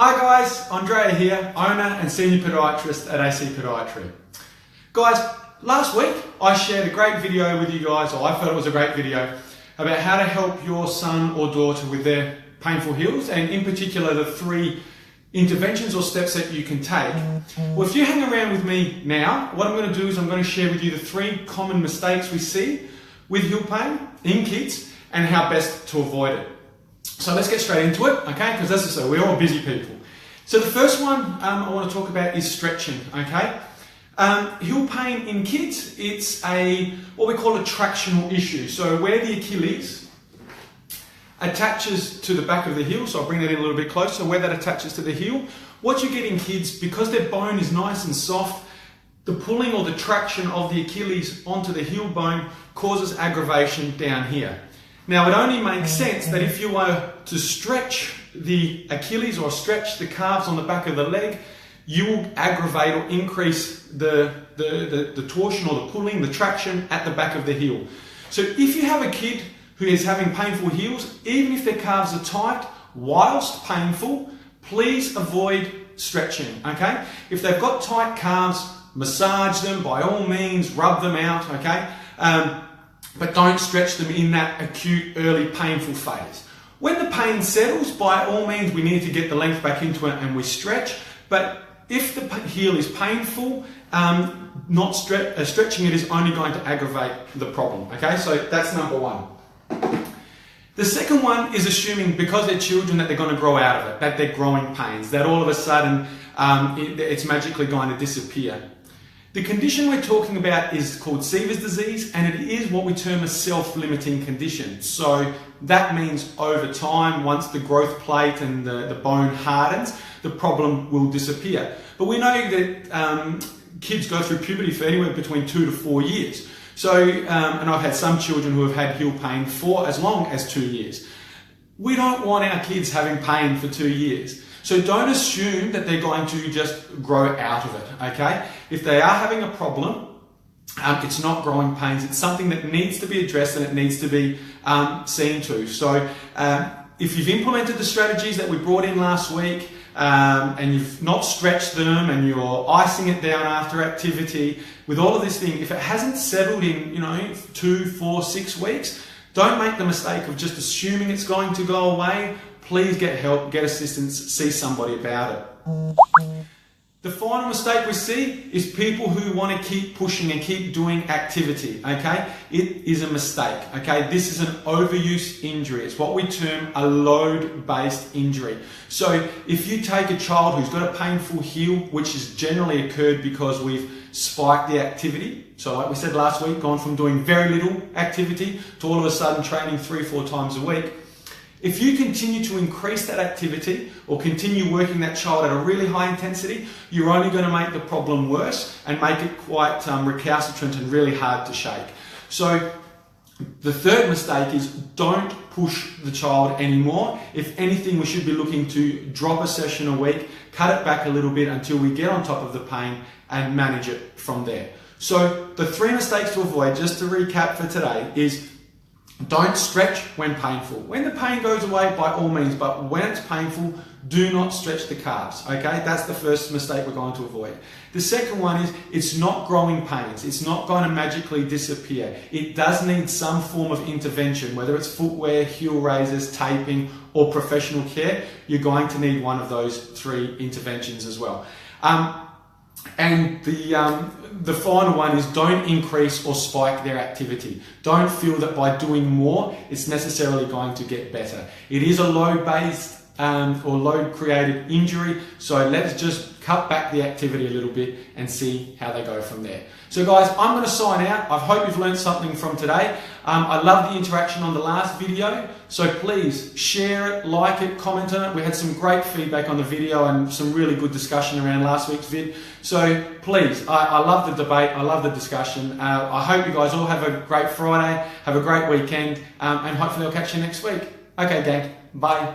Hi guys, Andrea here, owner and senior podiatrist at AC Podiatry. Guys, last week I shared a great video with you guys, or I thought it was a great video, about how to help your son or daughter with their painful heels, and in particular the 3 interventions or steps that you can take. Well, if you hang around with me now, what I'm going to do is I'm going to share with you the 3 common mistakes we see with heel pain in kids and how best to avoid it. So let's get straight into it, okay? Because as I say, we're all busy people. So the first one I want to talk about is stretching, okay? Heel pain in kids, it's what we call a tractional issue. So where the Achilles attaches to the back of the heel, so I'll bring that in a little bit closer, where that attaches to the heel, what you get in kids, because their bone is nice and soft, the pulling or the traction of the Achilles onto the heel bone causes aggravation down here. Now, it only makes sense that if you were to stretch the Achilles or stretch the calves on the back of the leg, you will aggravate or increase the torsion or the pulling, the traction at the back of the heel. So if you have a kid who is having painful heels, even if their calves are tight, whilst painful, please avoid stretching, okay? If they've got tight calves, massage them, by all means, rub them out, okay? But don't stretch them in that acute, early, painful phase. When the pain settles, by all means, we need to get the length back into it and we stretch. But if the heel is painful, stretching it is only going to aggravate the problem. Okay, so that's number 1. The second one is assuming because they're children that they're going to grow out of it, that they're growing pains, that all of a sudden it's magically going to disappear. The condition we're talking about is called Sever's disease, and it is what we term a self-limiting condition. So that means over time, once the growth plate and the bone hardens, the problem will disappear. But we know that kids go through puberty for anywhere between 2 to 4 years. So, and I've had some children who have had heel pain for as long as 2 years. We don't want our kids having pain for 2 years. So don't assume that they're going to just grow out of it, okay? If they are having a problem, it's not growing pains. It's something that needs to be addressed and it needs to be seen to. So if you've implemented the strategies that we brought in last week and you've not stretched them and you're icing it down after activity, with all of this thing, if it hasn't settled in, 2, 4, 6 weeks, don't make the mistake of just assuming it's going to go away. Please get help, get assistance, see somebody about it. The final mistake we see is people who want to keep pushing and keep doing activity, okay? It is a mistake, okay? This is an overuse injury. It's what we term a load-based injury. So if you take a child who's got a painful heel, which has generally occurred because we've spiked the activity, so like we said last week, gone from doing very little activity to all of a sudden training 3 or 4 times a week, if you continue to increase that activity or continue working that child at a really high intensity, you're only going to make the problem worse and make it quite recalcitrant and really hard to shake. So the third mistake is don't push the child anymore. If anything, we should be looking to drop a session a week, cut it back a little bit until we get on top of the pain and manage it from there. So the 3 mistakes to avoid, just to recap for today, is don't stretch when painful. When the pain goes away, by all means, but when it's painful, do not stretch the calves, okay? That's the first mistake we're going to avoid. The second one is it's not growing pains. It's not going to magically disappear. It does need some form of intervention, whether it's footwear, heel raisers, taping, or professional care. You're going to need one of those 3 interventions as well. And the final one is don't increase or spike their activity. Don't feel that by doing more, it's necessarily going to get better. It is a load-based or load-created injury, so let's just cut back the activity a little bit and see how they go from there. So guys, I'm going to sign out. I hope you've learned something from today. I love the interaction on the last video, so please share it, like it, comment on it. We had some great feedback on the video and some really good discussion around last week's vid. So please, I love the debate, I love the discussion. I hope you guys all have a great Friday, have a great weekend, and hopefully I'll catch you next week. Okay gang, bye.